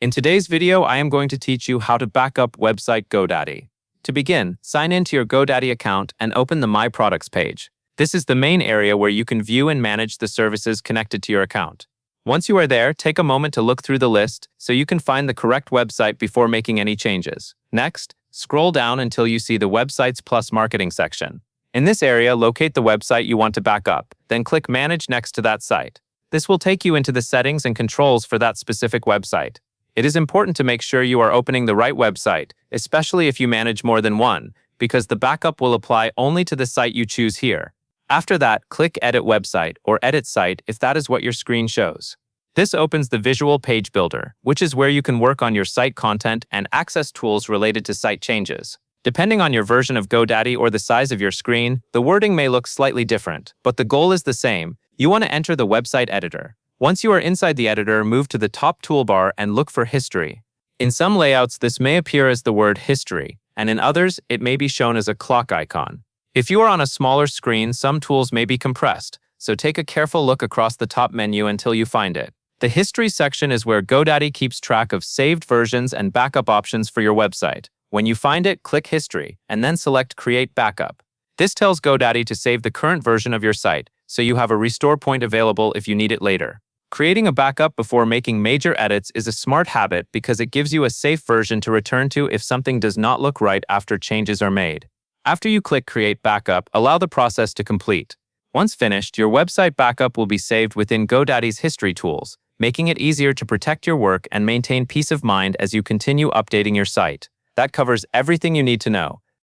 In today's video, I am going to teach you how to back up website Godaddy. To begin, sign in to your Godaddy account and open the My Products page. This is the main area where you can view and manage the services connected to your account. Once you are there, take a moment to look through the list so you can find the correct website before making any changes. Next, scroll down until you see the Websites Plus Marketing section. In this area, locate the website you want to back up, then click Manage next to that site. This will take you into the settings and controls for that specific website. It is important to make sure you are opening the right website, especially if you manage more than one, because the backup will apply only to the site you choose here. After that, click Edit Website or Edit Site if that is what your screen shows. This opens the Visual Page Builder, which is where you can work on your site content and access tools related to site changes. Depending on your version of Godaddy or the size of your screen, the wording may look slightly different, but the goal is the same. You want to enter the website editor. Once you are inside the editor, move to the top toolbar and look for History. In some layouts, this may appear as the word History, and in others, it may be shown as a clock icon. If you are on a smaller screen, some tools may be compressed, so take a careful look across the top menu until you find it. The History section is where Godaddy keeps track of saved versions and backup options for your website. When you find it, click History, and then select Create Backup. This tells Godaddy to save the current version of your site, so you have a restore point available if you need it later. Creating a backup before making major edits is a smart habit because it gives you a safe version to return to if something does not look right after changes are made. After you click Create Backup, allow the process to complete. Once finished, your website backup will be saved within Godaddy's History tools, making it easier to protect your work and maintain peace of mind as you continue updating your site. That covers everything you need to know.